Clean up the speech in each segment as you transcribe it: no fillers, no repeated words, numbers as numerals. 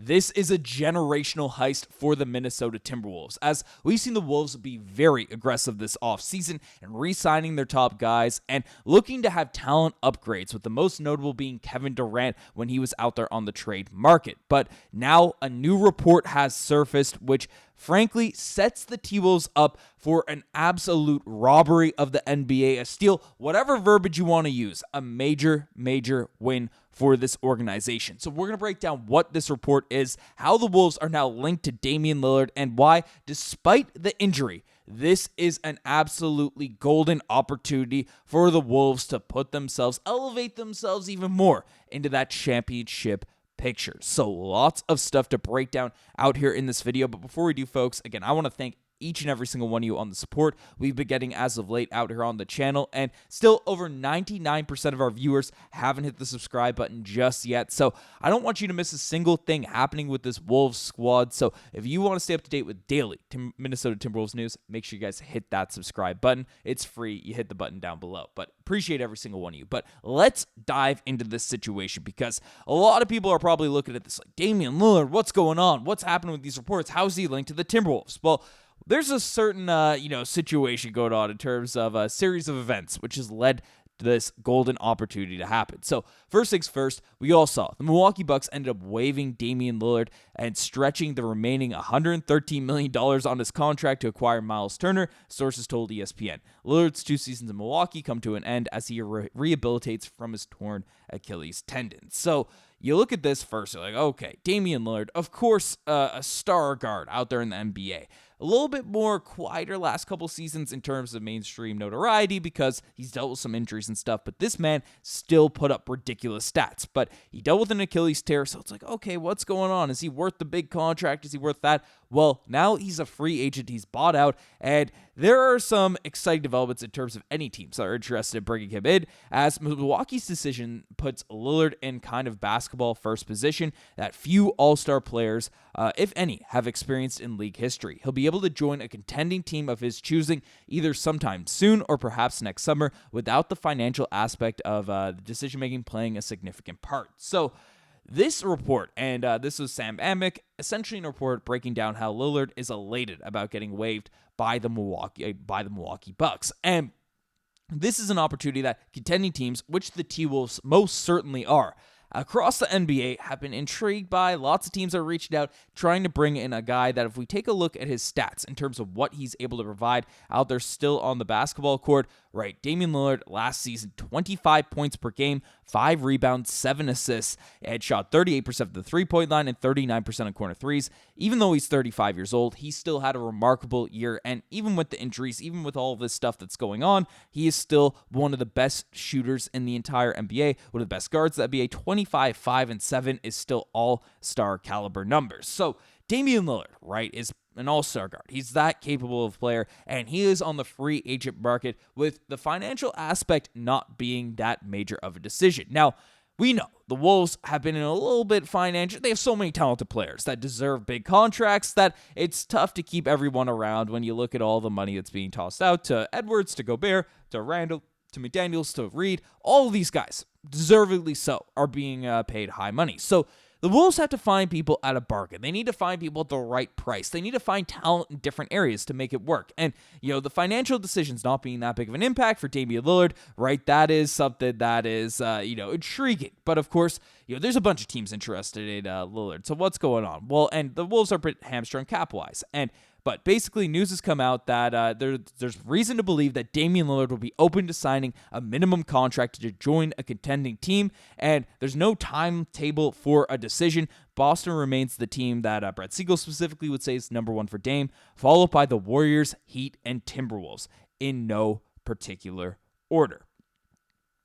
This is a generational heist for the Minnesota Timberwolves, as we've seen the Wolves be very aggressive this offseason and re-signing their top guys and looking to have talent upgrades, with the most notable being Kevin Durant when he was out there on the trade market. But now a new report has surfaced which frankly sets the T-Wolves up for an absolute robbery of the NBA, a steal, whatever verbiage you want to use, a major win for this organization. So we're going to break down what this report is, how the Wolves are now linked to Damian Lillard, and why, despite the injury, this is an absolutely golden opportunity for the Wolves to elevate themselves even more into that championship picture. So lots of stuff to break down out here in this video. But before we do, folks, again, I want to thank each and every single one of you on the support we've been getting as of late out here on the channel, and still over 99% of our viewers haven't hit the subscribe button just yet. So I don't want you to miss a single thing happening with this Wolves squad. So if you want to stay up to date with daily Minnesota Timberwolves news, make sure you guys hit that subscribe button. It's free. You hit the button down below. But appreciate every single one of you. But let's dive into this situation, because a lot of people are probably looking at this like, Damian Lillard, what's going on? What's happening with these reports? How is he linked to the Timberwolves? Well, there's a certain, situation going on in terms of a series of events which has led to this golden opportunity to happen. So first things first, we all saw the Milwaukee Bucks ended up waiving Damian Lillard and stretching the remaining $113 million on his contract to acquire Miles Turner, sources told ESPN. Lillard's 2 seasons in Milwaukee come to an end as he rehabilitates from his torn Achilles tendon. So you look at this first, you're like, okay, Damian Lillard, of course, a star guard out there in the NBA. A little bit more quieter last couple seasons in terms of mainstream notoriety because he's dealt with some injuries and stuff, but this man still put up ridiculous stats. But he dealt with an Achilles tear, so it's like, okay, what's going on? Is he worth the big contract? Is he worth that? Well, now he's a free agent. He's bought out, and there are some exciting developments in terms of any teams that are interested in bringing him in, as Milwaukee's decision puts Lillard in kind of basketball first position that few all-star players, if any, have experienced in league history. He'll be able to join a contending team of his choosing either sometime soon or perhaps next summer without the financial aspect of the decision-making playing a significant part. So this report, and this was Sam Amick, essentially in a report breaking down how Lillard is elated about getting waived by the Milwaukee Bucks. And this is an opportunity that contending teams, which the T-Wolves most certainly are, across the NBA have been intrigued by. Lots of teams are reaching out, trying to bring in a guy that, if we take a look at his stats in terms of what he's able to provide out there still on the basketball court, right, Damian Lillard last season, 25 points per game, 5 rebounds, 7 assists, and shot 38% of the three-point line and 39% on corner threes. Even though he's 35 years old, he still had a remarkable year, and even with the injuries, even with all this stuff that's going on, he is still one of the best shooters in the entire NBA, one of the best guards in the NBA. 25, 5, and 7 is still all-star caliber numbers. So Damian Lillard, right, is an all-star guard. He's that capable of player, and he is on the free agent market, with the financial aspect not being that major of a decision. Now, we know the Wolves have been in a little bit financial. They have so many talented players that deserve big contracts that it's tough to keep everyone around when you look at all the money that's being tossed out to Edwards, to Gobert, to Randle, to McDaniels, to Reid. All of these guys, deservedly so, are being paid high money. So the Wolves have to find people at a bargain. They need to find people at the right price. They need to find talent in different areas to make it work. And, the financial decisions not being that big of an impact for Damian Lillard, right, that is something that is, intriguing. But, of course, there's a bunch of teams interested in Lillard. So what's going on? Well, and the Wolves are a bit hamstrung cap-wise. But basically, news has come out that there's reason to believe that Damian Lillard will be open to signing a minimum contract to join a contending team, and there's no timetable for a decision. Boston remains the team that Brett Siegel specifically would say is number one for Dame, followed by the Warriors, Heat, and Timberwolves in no particular order.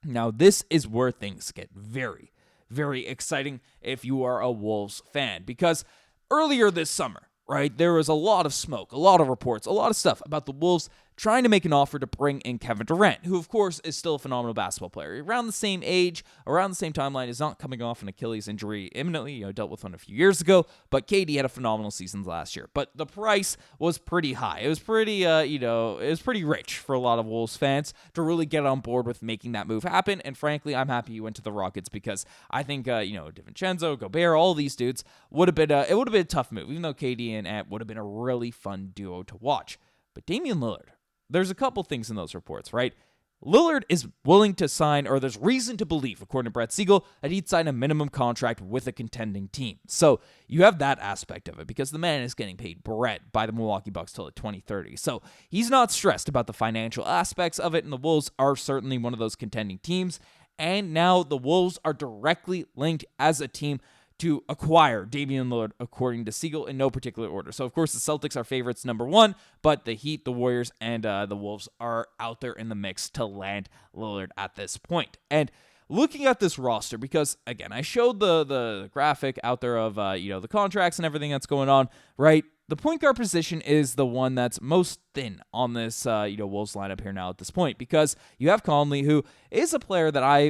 Now, this is where things get very, very exciting if you are a Wolves fan, because earlier this summer, right, there was a lot of smoke, a lot of reports, a lot of stuff about the Wolves trying to make an offer to bring in Kevin Durant, who, of course, is still a phenomenal basketball player. Around the same age, around the same timeline, is not coming off an Achilles injury imminently, dealt with one a few years ago, but KD had a phenomenal season last year. But the price was pretty high. It was pretty, it was pretty rich for a lot of Wolves fans to really get on board with making that move happen, and frankly, I'm happy he went to the Rockets because I think, DiVincenzo, Gobert, all these dudes would have been, it would have been a tough move, even though KD and Ant would have been a really fun duo to watch. But Damian Lillard, there's a couple things in those reports, right? Lillard is willing to sign, or there's reason to believe, according to Brett Siegel, that he'd sign a minimum contract with a contending team. So you have that aspect of it because the man is getting paid bread by the Milwaukee Bucks till 2030. So he's not stressed about the financial aspects of it, and the Wolves are certainly one of those contending teams. And now the Wolves are directly linked as a team to acquire Damian Lillard, according to Siegel, in no particular order. So, of course, the Celtics are favorites number one, but the Heat, the Warriors, and the Wolves are out there in the mix to land Lillard at this point. And looking at this roster, because, again, I showed the graphic out there of, the contracts and everything that's going on, right? The point guard position is the one that's most thin on this, Wolves lineup here now at this point, because you have Connelly, who is a player that I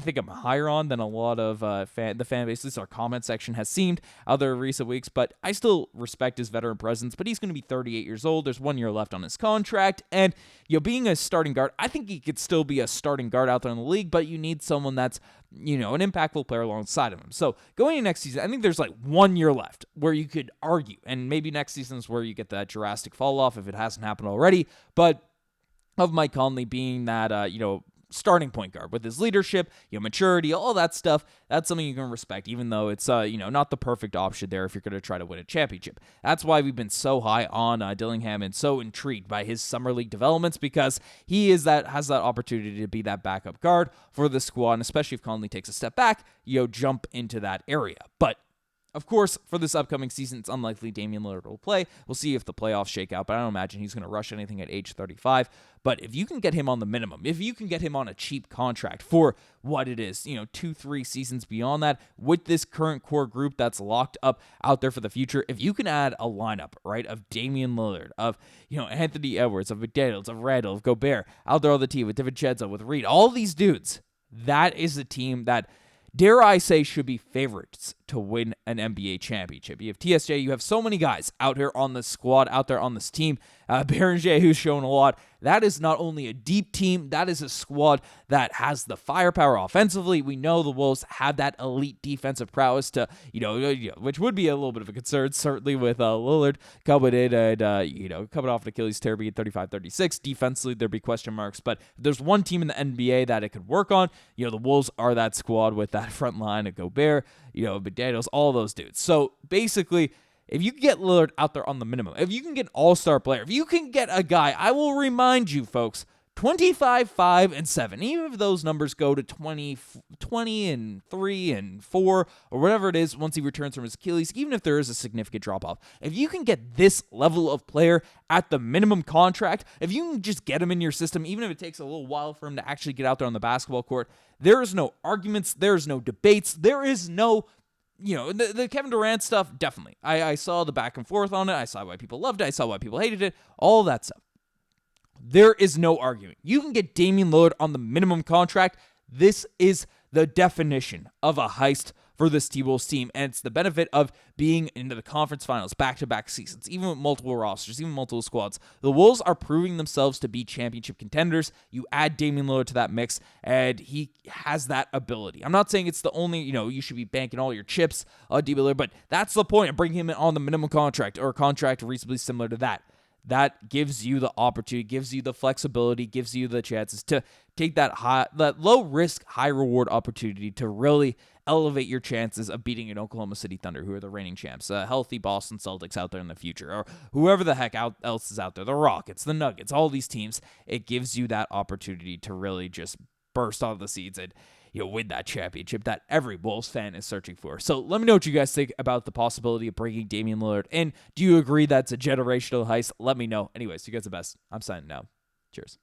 think I'm higher on than a lot of the fan base, at least our comment section has seemed other recent weeks, but I still respect his veteran presence, but he's going to be 38 years old. There's 1 year left on his contract, and, being a starting guard, I think he could still be a starting guard out there in the league, but you need someone that's, an impactful player alongside of him. So going into next season, I think there's 1 year left where you could argue, and maybe next season is where you get that drastic fall off if it hasn't happened already, but of Mike Conley being that, starting point guard with his leadership, maturity, all that stuff, that's something you can respect, even though it's, not the perfect option there if you're going to try to win a championship. That's why we've been so high on Dillingham and so intrigued by his summer league developments, because he has that opportunity to be that backup guard for the squad, and especially if Conley takes a step back, jump into that area. But of course, for this upcoming season, it's unlikely Damian Lillard will play. We'll see if the playoffs shake out, but I don't imagine he's going to rush anything at age 35. But if you can get him on the minimum, if you can get him on a cheap contract for what it is, 2-3 seasons beyond that, with this current core group that's locked up out there for the future, if you can add a lineup, right, of Damian Lillard, of, Anthony Edwards, of McDaniels, of Randle, of Gobert, out there on the team with DiVincenzo, with Reid, all these dudes, that is a team that, dare I say, should be favorites to win an NBA championship. You have TSJ, you have so many guys out here on this squad, out there on this team. Berenger, who's shown a lot. That is not only a deep team, that is a squad that has the firepower offensively. We know the Wolves have that elite defensive prowess to, which would be a little bit of a concern, certainly with Lillard coming in and, coming off an Achilles tear being 35-36. Defensively, there'd be question marks, but if there's one team in the NBA that it could work on, the Wolves are that squad with that front line of Gobert, McDaniels, all those dudes. So basically, if you can get Lillard out there on the minimum, if you can get an all-star player, if you can get a guy, I will remind you, folks, 25, 5, and 7. Even if those numbers go to 20 and 3 and 4 or whatever it is once he returns from his Achilles, even if there is a significant drop-off, if you can get this level of player at the minimum contract, if you can just get him in your system, even if it takes a little while for him to actually get out there on the basketball court, there is no arguments, there is no debates, there is no... the Kevin Durant stuff, definitely. I saw the back and forth on it. I saw why people loved it. I saw why people hated it. All that stuff. There is no arguing. You can get Damian Lillard on the minimum contract. This is the definition of a heist for this T-Wolves team, and it's the benefit of being into the conference finals back-to-back seasons, even with multiple rosters, even multiple squads. The Wolves are proving themselves to be championship contenders. You add Damian Lillard to that mix, and he has that ability. I'm not saying it's the only, you should be banking all your chips on Damian Lillard, but that's the point of bringing him in on the minimum contract or a contract reasonably similar to that. That gives you the opportunity, gives you the flexibility, gives you the chances to take that low risk, high reward opportunity to really elevate your chances of beating an Oklahoma City Thunder, who are the reigning champs, a healthy Boston Celtics out there in the future, or whoever the heck else is out there, the Rockets, the Nuggets, all these teams. It gives you that opportunity to really just burst off the seeds and win that championship that every Wolves fan is searching for. So let me know what you guys think about the possibility of bringing Damian Lillard in. Do you agree that's a generational heist? Let me know. Anyways, you guys are the best. I'm signing now. Cheers.